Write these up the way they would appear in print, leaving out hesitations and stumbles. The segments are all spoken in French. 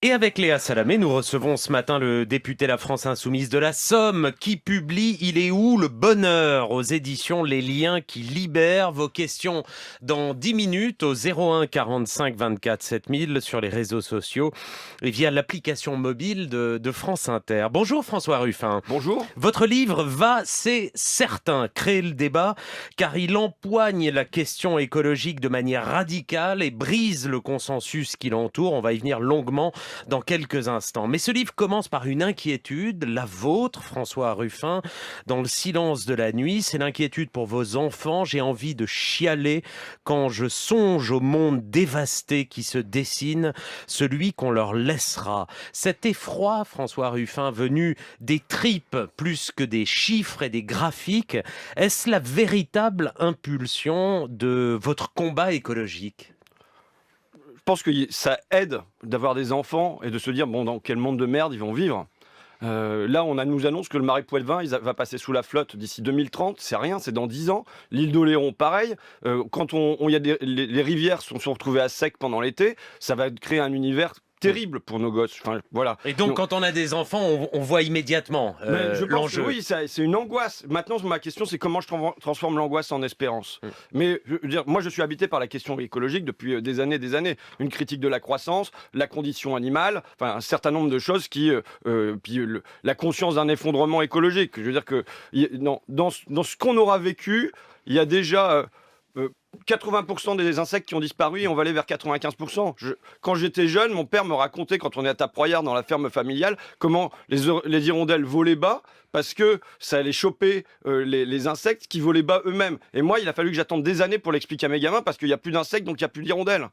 Et avec Léa Salamé, nous recevons ce matin le député La France Insoumise de la Somme qui publie Il est où le bonheur aux éditions Les Liens qui libèrent. Vos questions dans 10 minutes au 01 45 24 7000 sur les réseaux sociaux et via l'application mobile de France Inter. Bonjour François Ruffin. Bonjour. Votre livre va, c'est certain, créer le débat car il empoigne la question écologique de manière radicale et brise le consensus qui l'entoure. On va y venir longuement dans quelques instants. Mais ce livre commence par une inquiétude, la vôtre, François Ruffin, dans le silence de la nuit. C'est l'inquiétude pour vos enfants. J'ai envie de chialer quand je songe au monde dévasté qui se dessine, celui qu'on leur laissera. Cet effroi, François Ruffin, venu des tripes plus que des chiffres et des graphiques, est-ce la véritable impulsion de votre combat écologique ? Je pense que ça aide d'avoir des enfants et de se dire, bon, dans quel monde de merde ils vont vivre. Là, nous annonce que le marais Poitevin va passer sous la flotte d'ici 2030. C'est rien, c'est dans 10 ans. L'île d'Oléron, pareil. Quand les rivières sont retrouvées à sec pendant l'été, ça va créer un univers terrible pour nos gosses. Enfin, voilà. Et donc, quand on a des enfants, on voit immédiatement je pense l'enjeu. que oui, c'est une angoisse. Maintenant, ma question, c'est comment je transforme l'angoisse en espérance. Mais je veux dire, moi, je suis habité par la question écologique depuis des années, des années. Une critique de la croissance, la condition animale, enfin, un certain nombre de choses la conscience d'un effondrement écologique. Je veux dire que dans ce qu'on aura vécu, il y a déjà 80% des insectes qui ont disparu et on va aller vers 95%. Quand j'étais jeune, mon père me racontait, quand on est à Taproyard dans la ferme familiale, comment les hirondelles volaient bas parce que ça allait choper les insectes qui volaient bas eux-mêmes. Et moi, il a fallu que j'attende des années pour l'expliquer à mes gamins parce qu'il n'y a plus d'insectes, donc il n'y a plus d'hirondelles.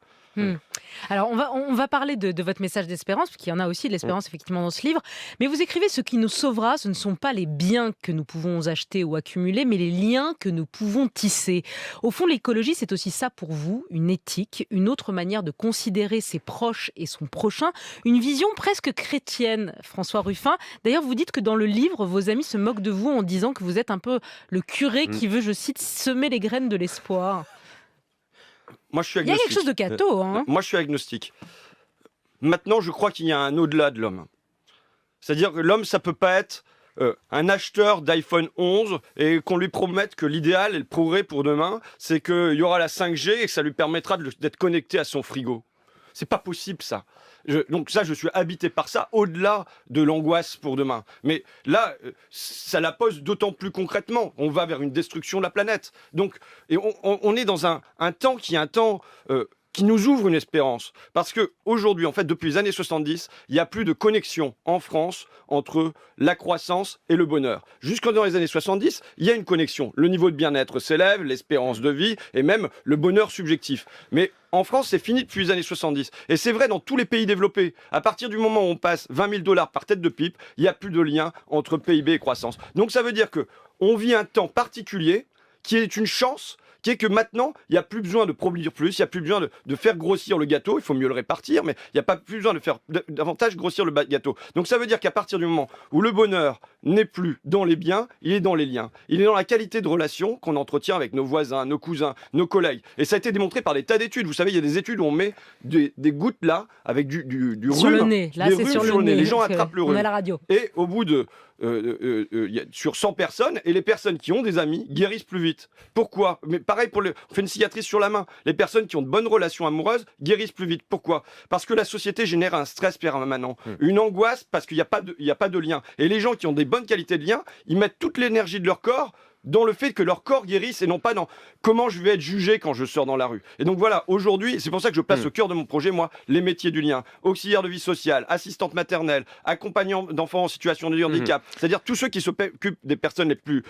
Alors, on va parler de votre message d'espérance, parce qu'il y en a aussi de l'espérance effectivement dans ce livre. Mais vous écrivez, ce qui nous sauvera, ce ne sont pas les biens que nous pouvons acheter ou accumuler, mais les liens que nous pouvons tisser. Au fond, l'écologie, c'est aussi ça pour vous, une éthique, une autre manière de considérer ses proches et son prochain, une vision presque chrétienne, François Ruffin. D'ailleurs, vous dites que dans le livre, vos amis se moquent de vous en disant que vous êtes un peu le curé qui veut, je cite, semer les graines de l'espoir. Moi, je suis agnostique. Il y a quelque chose de catho, hein. Moi, je suis agnostique. Maintenant, je crois qu'il y a un au-delà de l'homme. C'est-à-dire que l'homme, ça peut pas être un acheteur d'iPhone 11 et qu'on lui promette que l'idéal et le progrès pour demain, c'est qu'il y aura la 5G et que ça lui permettra d'être connecté à son frigo. C'est pas possible, ça. Donc ça, je suis habité par ça, au-delà de l'angoisse pour demain. Mais là, ça la pose d'autant plus concrètement. On va vers une destruction de la planète. Donc, et on est dans un temps qui est un temps qui nous ouvre une espérance. Parce qu'aujourd'hui, en fait, depuis les années 70, il n'y a plus de connexion en France entre la croissance et le bonheur. Jusqu'en dans les années 70, il y a une connexion. Le niveau de bien-être s'élève, l'espérance de vie et même le bonheur subjectif. Mais en France, c'est fini depuis les années 70. Et c'est vrai dans tous les pays développés. À partir du moment où on passe 20 000 $ par tête de pipe, il n'y a plus de lien entre PIB et croissance. Donc ça veut dire qu'on vit un temps particulier qui est une chance, qui est que maintenant, il n'y a plus besoin de produire plus, il n'y a plus besoin de faire grossir le gâteau, il faut mieux le répartir, mais il n'y a pas plus besoin de faire davantage grossir le gâteau. Donc ça veut dire qu'à partir du moment où le bonheur n'est plus dans les biens, il est dans les liens. Il est dans la qualité de relation qu'on entretient avec nos voisins, nos cousins, nos collègues. Et ça a été démontré par des tas d'études. Vous savez, il y a des études où on met des gouttes là, avec du rhume. Sur le nez, là c'est sur le nez. Les gens attrapent le rhume. On a la radio. Et au bout de... sur 100 personnes, et les personnes qui ont des amis guérissent plus vite. Pourquoi ? Mais pareil, on fait une cicatrice sur la main. Les personnes qui ont de bonnes relations amoureuses guérissent plus vite. Pourquoi ? Parce que la société génère un stress permanent, une angoisse parce qu'il n'y a pas de lien. Et les gens qui ont des bonnes qualités de lien, ils mettent toute l'énergie de leur corps dans le fait que leur corps guérisse et non pas dans comment je vais être jugé quand je sors dans la rue. Et donc voilà, aujourd'hui, c'est pour ça que je place au cœur de mon projet, moi, les métiers du lien. Auxiliaire de vie sociale, assistante maternelle, accompagnant d'enfants en situation de handicap. C'est-à-dire tous ceux qui s'occupent des personnes les plus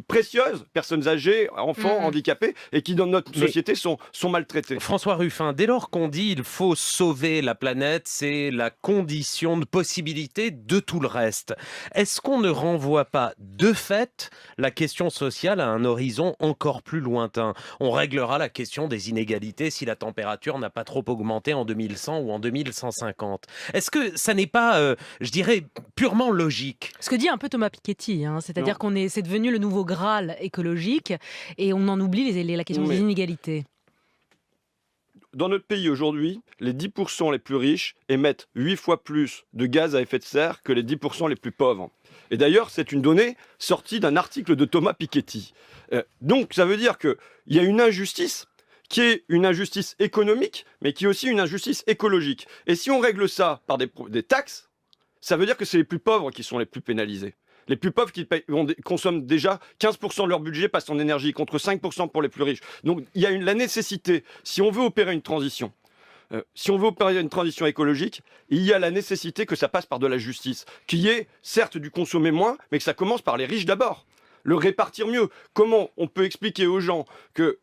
précieuses, personnes âgées, enfants, handicapés, et qui dans notre société sont maltraités. François Ruffin, dès lors qu'on dit il faut sauver la planète, c'est la condition de possibilité de tout le reste. Est-ce qu'on ne renvoie pas de fait la question sociale à un horizon encore plus lointain? On réglera la question des inégalités si la température n'a pas trop augmenté en 2100 ou en 2150. Est-ce que ça n'est pas, je dirais, purement logique? Ce que dit un peu Thomas Piketty, hein, c'est-à-dire c'est devenu le nouveau Graal écologique et on en oublie la question des inégalités. dans notre pays aujourd'hui, les 10% les plus riches émettent 8 fois plus de gaz à effet de serre que les 10% les plus pauvres. Et d'ailleurs, c'est une donnée sortie d'un article de Thomas Piketty. Donc, ça veut dire qu'il y a une injustice qui est une injustice économique, mais qui est aussi une injustice écologique. Et si on règle ça par des taxes, ça veut dire que c'est les plus pauvres qui sont les plus pénalisés. Les plus pauvres qui consomment déjà 15% de leur budget passe en énergie, contre 5% pour les plus riches. Donc il y a la nécessité, si on veut opérer une transition, écologique, il y a la nécessité que ça passe par de la justice, qui est certes du consommer moins, mais que ça commence par les riches d'abord. Le répartir mieux. Comment on peut expliquer aux gens qu'il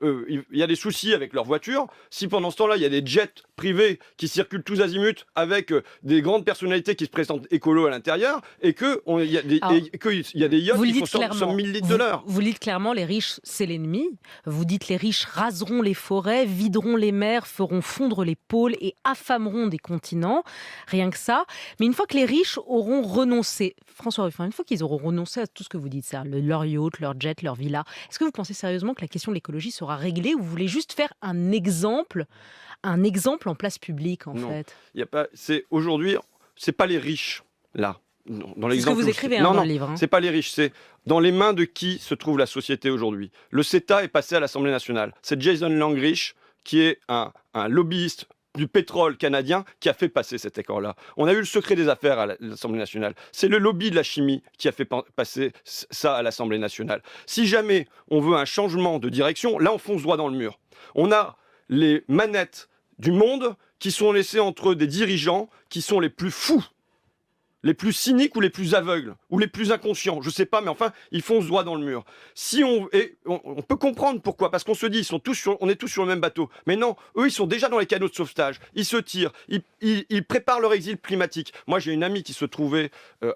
y a des soucis avec leur voiture si pendant ce temps-là, il y a des jets privés qui circulent tous azimuts avec des grandes personnalités qui se présentent écolo à l'intérieur et qu'il y a des yachts qui consomment 1000 litres de l'heure. Vous le dites clairement, les riches, c'est l'ennemi. Vous dites les riches raseront les forêts, videront les mers, feront fondre les pôles et affameront des continents. Rien que ça. Mais une fois que les riches auront renoncé, François Ruffin, une fois qu'ils auront renoncé à tout ce que vous dites, ça, leur yacht, leur jet, leur villa, est-ce que vous pensez sérieusement que la question de l'écologie sera réglée ou vous voulez juste faire un exemple en place publique en fait? Il y a pas. Aujourd'hui, c'est pas les riches là. Non, dans c'est ce que vous écrivez dans le livre. C'est pas les riches, c'est dans les mains de qui se trouve la société aujourd'hui. Le CETA est passé à l'Assemblée nationale. C'est Jason Langrich qui est un lobbyiste du pétrole canadien qui a fait passer cet accord-là. On a eu le secret des affaires à l'Assemblée nationale. C'est le lobby de la chimie qui a fait passer ça à l'Assemblée nationale. Si jamais on veut un changement de direction, là on fonce droit dans le mur. On a les manettes du monde qui sont laissées entre des dirigeants qui sont les plus fous, les plus cyniques ou les plus aveugles, ou les plus inconscients, je sais pas, mais enfin, ils foncent droit dans le mur. On peut comprendre pourquoi, parce qu'on se dit, on est tous sur le même bateau. Mais non, eux, ils sont déjà dans les canaux de sauvetage, ils se tirent, ils préparent leur exil climatique. Moi, j'ai une amie qui se trouvait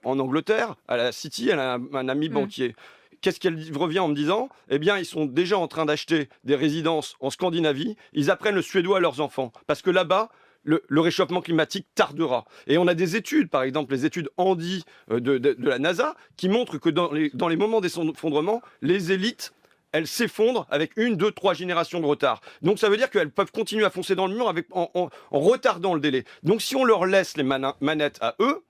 en Angleterre, à la City, elle a un ami banquier. Qu'est-ce qu'elle revient en me disant? Eh bien, ils sont déjà en train d'acheter des résidences en Scandinavie, ils apprennent le suédois à leurs enfants, parce que là-bas, le réchauffement climatique tardera. Et on a des études, par exemple les études Andy de la NASA, qui montrent que dans les moments d'effondrement, les élites, elles s'effondrent avec 1, 2, 3 générations de retard. Donc ça veut dire qu'elles peuvent continuer à foncer dans le mur en retardant le délai. Donc si on leur laisse les manettes à eux,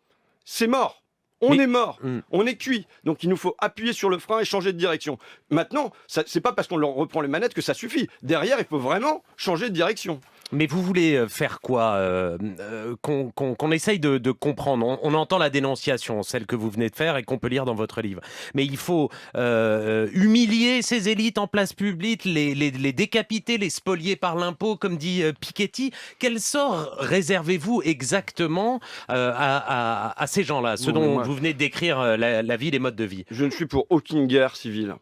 c'est mort. On est mort, on est cuit. Donc il nous faut appuyer sur le frein et changer de direction. Maintenant, c'est pas parce qu'on leur reprend les manettes que ça suffit. Derrière, il faut vraiment changer de direction. Mais vous voulez faire quoi qu'on essaye de comprendre. On entend la dénonciation, celle que vous venez de faire et qu'on peut lire dans votre livre. Mais il faut humilier ces élites en place publique, les décapiter, les spolier par l'impôt, comme dit Piketty. Quel sort réservez-vous exactement à ces gens-là, ceux dont vous venez de décrire la vie, les modes de vie? Je ne suis pour aucune guerre civile.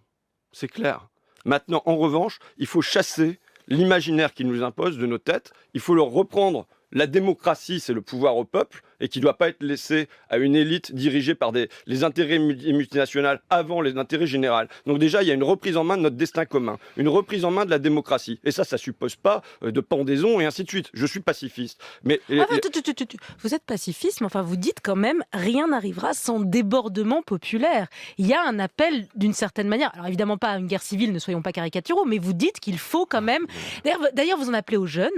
C'est clair. Maintenant, en revanche, il faut chasser l'imaginaire qu'ils nous imposent de nos têtes. Il faut leur reprendre. La démocratie, c'est le pouvoir au peuple et qui ne doit pas être laissé à une élite dirigée par les intérêts multinationaux avant les intérêts généraux. Donc déjà, il y a une reprise en main de notre destin commun, une reprise en main de la démocratie. Et ça suppose pas de pendaison et ainsi de suite. Je suis pacifiste. Mais vous êtes pacifiste, mais enfin, vous dites quand même rien n'arrivera sans débordement populaire. Il y a un appel d'une certaine manière. Alors évidemment pas à une guerre civile, ne soyons pas caricaturaux, mais vous dites qu'il faut quand même... D'ailleurs, vous en appelez aux jeunes.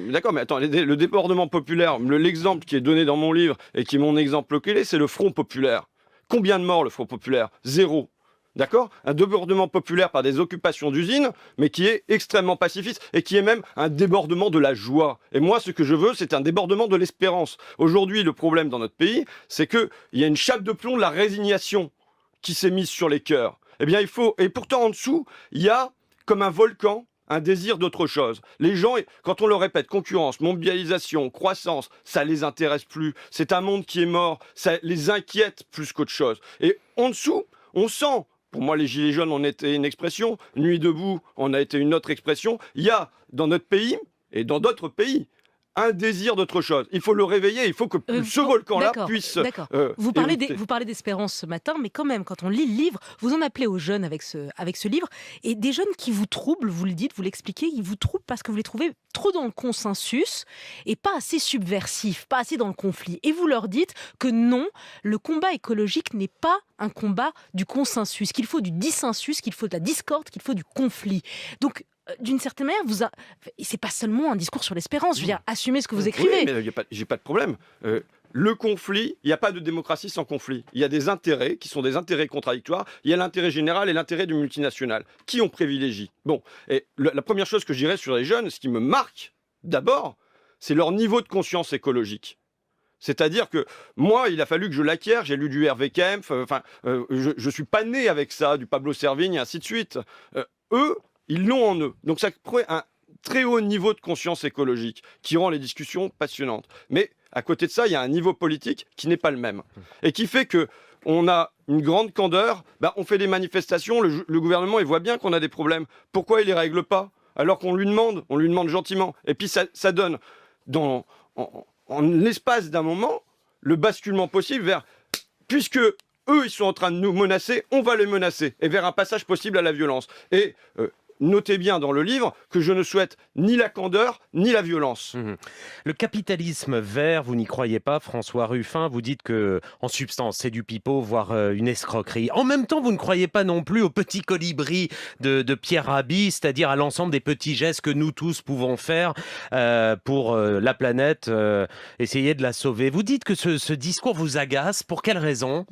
D'accord, mais attends, le débordement populaire, l'exemple qui est donné dans mon livre et qui est mon exemple clé, c'est le Front populaire. Combien de morts le Front populaire? 0. D'accord? Un débordement populaire par des occupations d'usines, mais qui est extrêmement pacifiste et qui est même un débordement de la joie. Et moi, ce que je veux, c'est un débordement de l'espérance. Aujourd'hui, le problème dans notre pays, c'est qu'il y a une chape de plomb de la résignation qui s'est mise sur les cœurs. Eh bien, et pourtant, en dessous, il y a comme un volcan, un désir d'autre chose. Les gens, quand on leur répète concurrence, mondialisation, croissance, ça les intéresse plus. C'est un monde qui est mort, ça les inquiète plus qu'autre chose. Et en dessous, on sent, pour moi les gilets jaunes en étaient une expression, Nuit debout en a été une autre expression, il y a dans notre pays et dans d'autres pays un désir d'autre chose. Il faut le réveiller, il faut que ce volcan-là puisse... Vous parlez d'espérance ce matin, mais quand même, quand on lit le livre, vous en appelez aux jeunes avec ce livre, et des jeunes qui vous troublent, vous le dites, vous l'expliquez, ils vous troublent parce que vous les trouvez trop dans le consensus et pas assez subversifs, pas assez dans le conflit. Et vous leur dites que non, le combat écologique n'est pas un combat du consensus, qu'il faut du dissensus, qu'il faut de la discorde, qu'il faut du conflit. Donc, d'une certaine manière, c'est pas seulement un discours sur l'espérance. Je veux dire, assumez ce que vous écrivez. Oui, mais j'ai pas de problème. Le conflit, il n'y a pas de démocratie sans conflit. Il y a des intérêts qui sont des intérêts contradictoires. Il y a l'intérêt général et l'intérêt du multinational. Qui on privilégie? Bon, et la première chose que je dirais sur les jeunes, ce qui me marque d'abord, c'est leur niveau de conscience écologique. C'est-à-dire que moi, il a fallu que je l'acquière. J'ai lu du Hervé Kempf. Je suis pas né avec ça, du Pablo Servigne, et ainsi de suite. Eux, ils l'ont en eux. Donc ça crée un très haut niveau de conscience écologique qui rend les discussions passionnantes. Mais à côté de ça, il y a un niveau politique qui n'est pas le même et qui fait que on a une grande candeur. On fait des manifestations. Le gouvernement, il voit bien qu'on a des problèmes. Pourquoi il les règle pas alors qu'on lui demande gentiment. Et puis ça donne en l'espace d'un moment, le basculement possible vers, puisque eux, ils sont en train de nous menacer, on va les menacer, et vers un passage possible à la violence. Et notez bien dans le livre que je ne souhaite ni la candeur, ni la violence. Le capitalisme vert, vous n'y croyez pas, François Ruffin. Vous dites que, en substance, c'est du pipeau, voire une escroquerie. En même temps, vous ne croyez pas non plus au petit colibri de Pierre Rabhi, c'est-à-dire à l'ensemble des petits gestes que nous tous pouvons faire pour la planète, essayer de la sauver. Vous dites que ce discours vous agace. Pour quelle raison?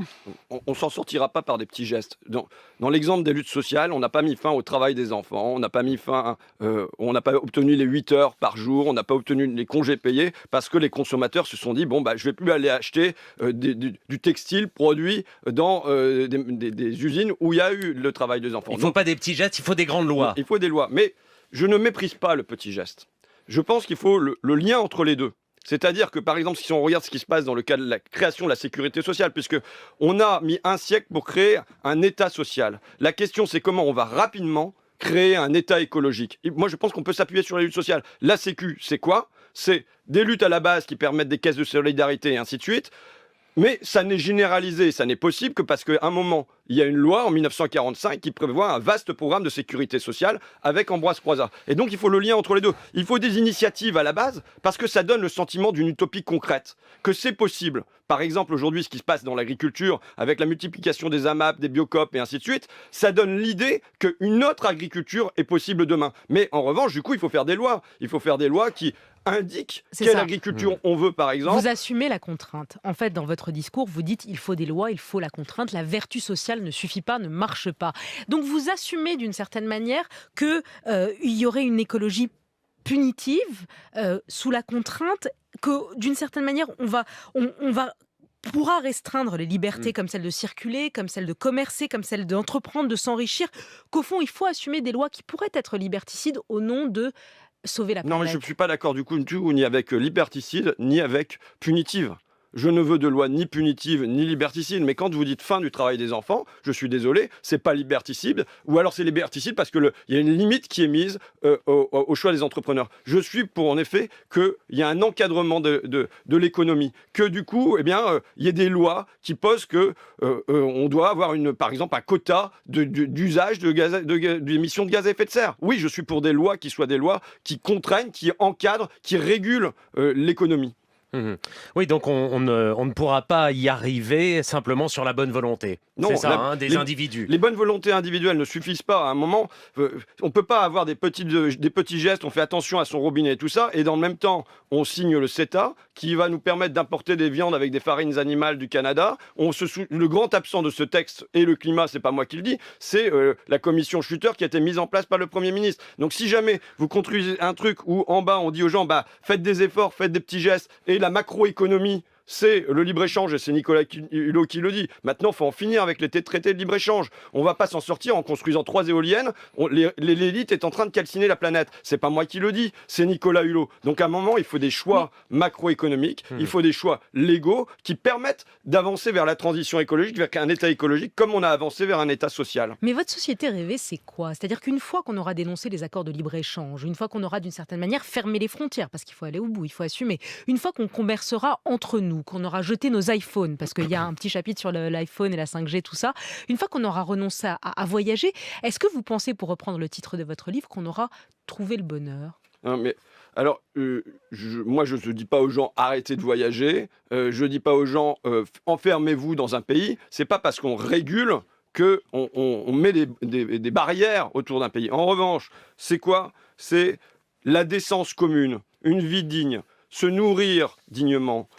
On s'en sortira pas par des petits gestes. Dans l'exemple des luttes sociales, on n'a pas mis fin au travail des enfants, on n'a pas mis fin, on n'a pas obtenu les 8 heures par jour, on n'a pas obtenu les congés payés parce que les consommateurs se sont dit je vais plus aller acheter du textile produit dans des usines où il y a eu le travail des enfants. Il ne faut pas des petits gestes, il faut des grandes lois. Il faut des lois, mais je ne méprise pas le petit geste. Je pense qu'il faut le lien entre les deux. C'est-à-dire que, par exemple, si on regarde ce qui se passe dans le cas de la création de la sécurité sociale, puisque on a mis un siècle pour créer un État social. La question, c'est comment on va rapidement créer un État écologique. Et moi, je pense qu'on peut s'appuyer sur les luttes sociales. La Sécu, c'est quoi? C'est des luttes à la base qui permettent des caisses de solidarité et ainsi de suite. Mais ça n'est généralisé, ça n'est possible que parce qu'à un moment, il y a une loi en 1945 qui prévoit un vaste programme de sécurité sociale avec Ambroise Croizat. Et donc il faut le lien entre les deux. Il faut des initiatives à la base parce que ça donne le sentiment d'une utopie concrète, que c'est possible. Par exemple, aujourd'hui, ce qui se passe dans l'agriculture, avec la multiplication des AMAP, des biocoop et ainsi de suite, ça donne l'idée qu'une autre agriculture est possible demain. Mais en revanche, du coup, il faut faire des lois. Il faut faire des lois qui indiquent quelle agriculture on veut, par exemple. Vous assumez la contrainte. En fait, dans votre discours, vous dites il faut des lois, il faut la contrainte. La vertu sociale ne suffit pas, ne marche pas. Donc vous assumez d'une certaine manière qu'il y aurait une écologie punitive sous la contrainte, que d'une certaine manière on pourra restreindre les libertés comme celle de circuler, comme celle de commercer, comme celle d'entreprendre, de s'enrichir, qu'au fond il faut assumer des lois qui pourraient être liberticides au nom de sauver la planète. Non, mais je ne suis pas d'accord du coup ni avec liberticide, ni avec punitive. Je ne veux de loi ni punitive ni liberticide, mais quand vous dites fin du travail des enfants, je suis désolé, c'est pas liberticide, ou alors c'est liberticide parce qu'il y a une limite qui est mise au choix des entrepreneurs. Je suis pour en effet qu'il y a un encadrement de l'économie, que du coup, il y ait des lois qui posent que on doit avoir par exemple un quota d'usage d'émissions de gaz à effet de serre. Oui, je suis pour des lois qui soient des lois qui contraignent, qui encadrent, qui régulent l'économie. Oui, donc on ne pourra pas y arriver simplement sur la bonne volonté. Non, c'est ça, des individus. Les bonnes volontés individuelles ne suffisent pas. À un moment, on ne peut pas avoir des petits gestes, on fait attention à son robinet et tout ça, et dans le même temps, on signe le CETA, qui va nous permettre d'importer des viandes avec des farines animales du Canada. Le grand absent de ce texte et le climat, c'est pas moi qui le dis, c'est la commission Schutter qui a été mise en place par le Premier ministre. Donc si jamais vous construisez un truc où en bas on dit aux gens, faites des efforts, faites des petits gestes, et la macroéconomie, c'est le libre-échange, et c'est Nicolas Hulot qui le dit. Maintenant, il faut en finir avec les traités de libre-échange. On ne va pas s'en sortir en construisant 3 éoliennes. L'élite est en train de calciner la planète. C'est pas moi qui le dis, c'est Nicolas Hulot. Donc à un moment, il faut des choix macroéconomiques, il faut des choix légaux qui permettent d'avancer vers la transition écologique, vers un État écologique, comme on a avancé vers un État social. Mais votre société rêvée, c'est quoi? C'est-à-dire qu'une fois qu'on aura dénoncé les accords de libre-échange, une fois qu'on aura d'une certaine manière fermé les frontières, parce qu'il faut aller au bout, il faut assumer, une fois qu'on conversera entre nous, qu'on aura jeté nos iPhones, parce qu'il y a un petit chapitre sur l'iPhone et la 5G, tout ça, une fois qu'on aura renoncé à voyager, est-ce que vous pensez, pour reprendre le titre de votre livre, qu'on aura trouvé le bonheur? Non, mais alors, moi, je ne dis pas aux gens arrêtez de voyager, je ne dis pas aux gens enfermez-vous dans un pays. C'est pas parce qu'on régule qu'on met des barrières autour d'un pays. En revanche, c'est quoi? C'est la décence commune, une vie digne, se nourrir dignement,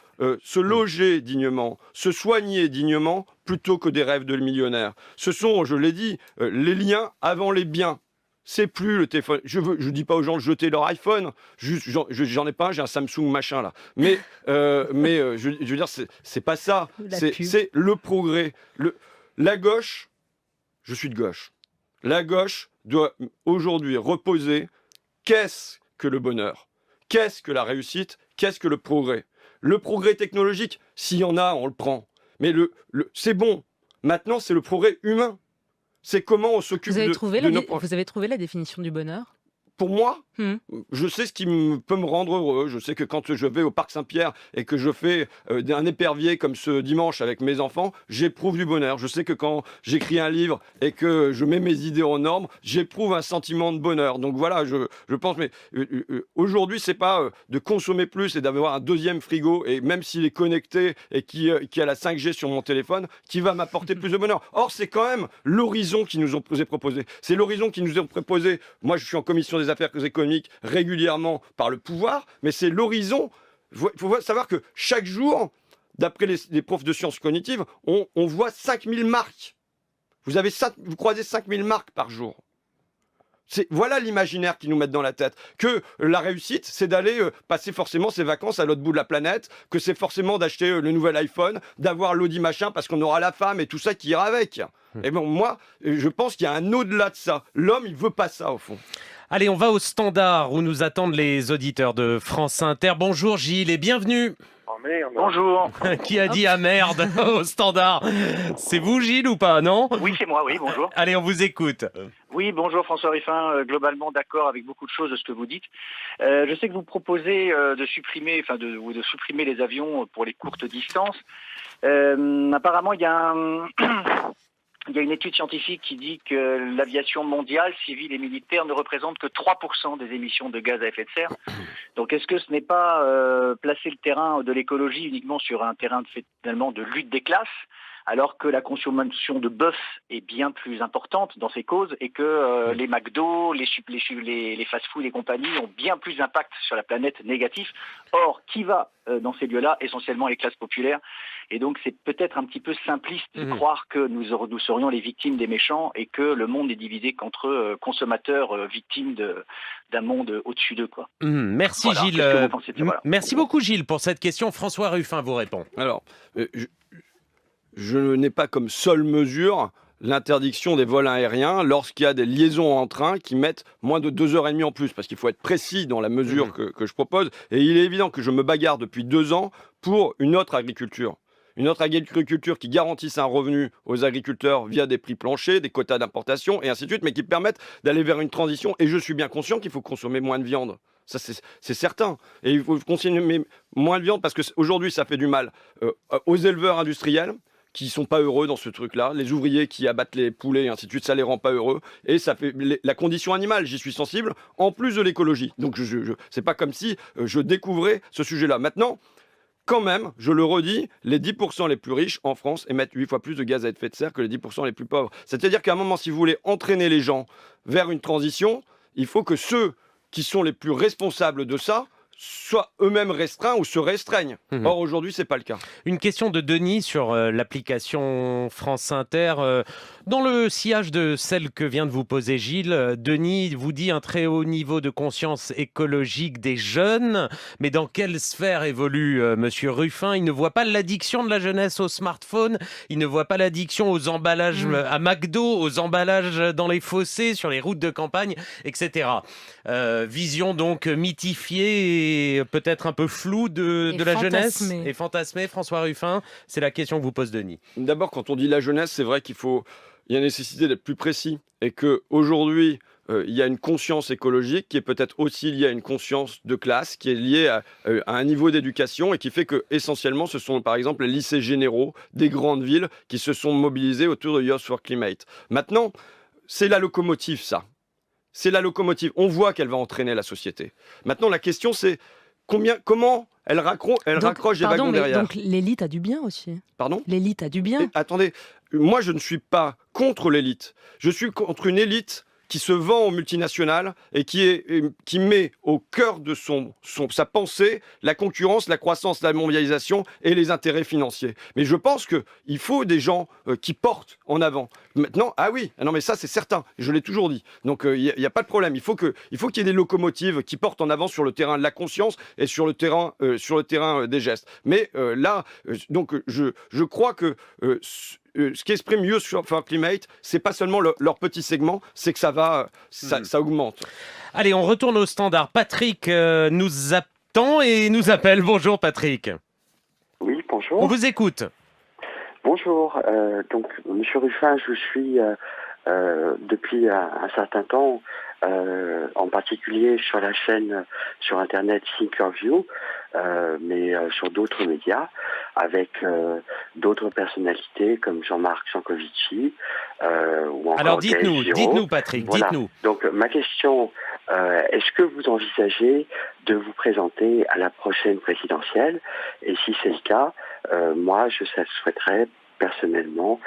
se loger dignement, se soigner dignement, plutôt que des rêves de millionnaires. Ce sont, je l'ai dit, les liens avant les biens. C'est plus le téléphone. Je dis pas aux gens de jeter leur iPhone. J'en ai pas un, j'ai un Samsung machin là. Mais je veux dire, c'est pas ça. C'est le progrès. La gauche, je suis de gauche. La gauche doit aujourd'hui reposer. Qu'est-ce que le bonheur? Qu'est-ce que la réussite? Qu'est-ce que le progrès? Le progrès technologique, s'il y en a, on le prend. Mais c'est bon. Maintenant, c'est le progrès humain. C'est comment on s'occupe de nos... Vous avez trouvé la définition du bonheur? Pour moi, je sais ce qui peut me rendre heureux. Je sais que quand je vais au Parc Saint-Pierre et que je fais un épervier comme ce dimanche avec mes enfants, j'éprouve du bonheur. Je sais que quand j'écris un livre et que je mets mes idées en normes, j'éprouve un sentiment de bonheur. Donc voilà, je pense, mais aujourd'hui, c'est pas de consommer plus et d'avoir un deuxième frigo, et même s'il est connecté et qui a la 5G sur mon téléphone, qui va m'apporter plus de bonheur. Or, c'est quand même l'horizon qui nous ont proposé. C'est l'horizon qui nous ont proposé. Moi, je suis en commission des affaires économiques régulièrement par le pouvoir, mais c'est l'horizon. Il faut savoir que chaque jour, d'après les profs de sciences cognitives, on voit 5000 marques. Vous croisez 5000 marques par jour. Voilà l'imaginaire qu'ils nous mettent dans la tête. Que la réussite, c'est d'aller passer forcément ses vacances à l'autre bout de la planète, que c'est forcément d'acheter le nouvel iPhone, d'avoir l'Audi machin parce qu'on aura la femme et tout ça qui ira avec. Et bon, moi, je pense qu'il y a un au-delà de ça. L'homme, il veut pas ça au fond. Allez, on va au standard où nous attendent les auditeurs de France Inter. Bonjour Gilles et bienvenue. Oh merde. Bonjour. Qui a dit ah merde au standard? C'est vous Gilles ou pas, non? Oui, c'est moi, oui, bonjour. Allez, on vous écoute. Oui, bonjour François Ruffin, globalement d'accord avec beaucoup de choses de ce que vous dites. Je sais que vous proposez de supprimer les avions pour les courtes distances. Apparemment, il y a une étude scientifique qui dit que l'aviation mondiale, civile et militaire, ne représente que 3% des émissions de gaz à effet de serre. Donc est-ce que ce n'est pas placer le terrain de l'écologie uniquement sur un terrain finalement de lutte des classes, alors que la consommation de bœuf est bien plus importante dans ces causes et que les McDo, les fast-food et compagnie ont bien plus d'impact sur la planète négatif. Or, qui va dans ces lieux-là? Essentiellement les classes populaires. Et donc, c'est peut-être un petit peu simpliste de croire que nous serions les victimes des méchants et que le monde est divisé qu'entre consommateurs victimes d'un monde au-dessus d'eux, quoi. Merci voilà. Gilles. Voilà. Merci beaucoup Gilles pour cette question. François Ruffin vous répond. Alors, je n'ai pas comme seule mesure l'interdiction des vols aériens lorsqu'il y a des liaisons en train qui mettent moins de 2h30 en plus, parce qu'il faut être précis dans la mesure que je propose. Et il est évident que je me bagarre depuis 2 ans pour une autre agriculture. Une autre agriculture qui garantisse un revenu aux agriculteurs via des prix planchers, des quotas d'importation et ainsi de suite, mais qui permettent d'aller vers une transition. Et je suis bien conscient qu'il faut consommer moins de viande. Ça, c'est certain. Et il faut consommer moins de viande parce qu'aujourd'hui, ça fait du mal aux éleveurs industriels qui sont pas heureux dans ce truc-là, les ouvriers qui abattent les poulets et ainsi de suite, ça les rend pas heureux. Et ça fait la condition animale, j'y suis sensible, en plus de l'écologie. Donc c'est pas comme si je découvrais ce sujet-là. Maintenant, quand même, je le redis, les 10% les plus riches en France émettent 8 fois plus de gaz à effet de serre que les 10% les plus pauvres. C'est-à-dire qu'à un moment, si vous voulez entraîner les gens vers une transition, il faut que ceux qui sont les plus responsables de ça soient eux-mêmes restreints ou se restreignent. Or, aujourd'hui, c'est pas le cas. Une question de Denis sur l'application France Inter. Dans le sillage de celle que vient de vous poser Gilles, Denis vous dit un très haut niveau de conscience écologique des jeunes. Mais dans quelle sphère évolue Monsieur Ruffin? Il ne voit pas l'addiction de la jeunesse au smartphone. Il ne voit pas l'addiction aux emballages à McDo, aux emballages dans les fossés, sur les routes de campagne, etc. Vision donc mythifiée et peut-être un peu floue de la jeunesse et fantasmée. François Ruffin, c'est la question que vous pose Denis. D'abord, quand on dit la jeunesse, c'est vrai qu'il y a nécessité d'être plus précis et qu'aujourd'hui, il y a une conscience écologique qui est peut-être aussi liée à une conscience de classe, qui est liée à un niveau d'éducation et qui fait que essentiellement, ce sont par exemple les lycées généraux des grandes villes qui se sont mobilisés autour de Youth for Climate. Maintenant, c'est la locomotive, ça. C'est la locomotive. On voit qu'elle va entraîner la société. Maintenant, la question, c'est comment elle raccroche des wagons derrière. Donc l'élite a du bien aussi. Pardon ? L'élite a du bien. Attendez, moi je ne suis pas contre l'élite. Je suis contre une élite qui se vend aux multinationales et qui met au cœur de sa pensée la concurrence, la croissance, la mondialisation et les intérêts financiers. Mais je pense qu'il faut des gens qui portent en avant. Maintenant, ah oui, non mais ça c'est certain, je l'ai toujours dit. Donc il n'y a pas de problème, il faut qu'il y ait des locomotives qui portent en avant sur le terrain de la conscience et sur le terrain des gestes. Mais donc je crois que ce qui exprime Youth for Climate, c'est pas seulement leur petit segment, c'est que ça augmente. Allez, on retourne au standard. Patrick nous attend et nous appelle. Bonjour Patrick. Oui, bonjour. On vous écoute. Bonjour. Donc, Monsieur Ruffin, je suis depuis un certain temps, en particulier sur la chaîne sur Internet Thinkerview, mais sur d'autres médias, avec d'autres personnalités comme Jean-Marc Jancovici ou encore Alors Gaël Giraud. dites-nous Patrick, Voilà. dites-nous. Donc ma question, est-ce que vous envisagez de vous présenter à la prochaine présidentielle? Et si c'est le cas, moi je souhaiterais personnellement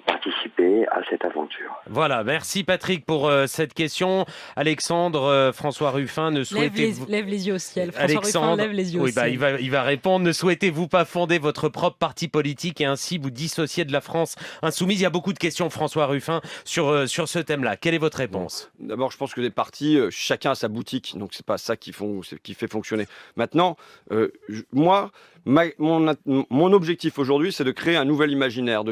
participer à cette aventure. Voilà, merci Patrick pour cette question. Alexandre, François Ruffin, ne souhaitez-vous... Lève les yeux au ciel. François Ruffin, lève les yeux au ciel. Il va répondre. Ne souhaitez-vous pas fonder votre propre parti politique et ainsi vous dissocier de la France insoumise? Il y a beaucoup de questions, François Ruffin, sur ce thème-là. Quelle est votre réponse? D'abord, je pense que les partis, chacun a sa boutique, donc c'est pas ça qui fait fonctionner. Maintenant, moi, mon objectif aujourd'hui, c'est de créer un nouvel imaginaire,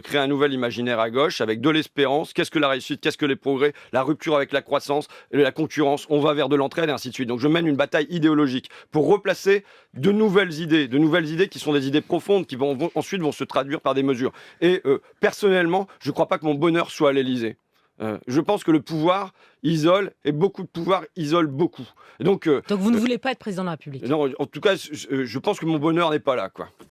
à gauche avec de l'espérance. Qu'est-ce que la réussite? Qu'est-ce que les progrès? La rupture avec la croissance, la concurrence. On va vers de l'entraide et ainsi de suite. Donc je mène une bataille idéologique pour replacer de nouvelles idées qui sont des idées profondes qui ensuite vont se traduire par des mesures. Et personnellement, je ne crois pas que mon bonheur soit à l'Élysée. Je pense que le pouvoir isole et beaucoup de pouvoir isole beaucoup. Donc vous ne voulez pas être président de la République? Non, en tout cas, je pense que mon bonheur n'est pas là, quoi.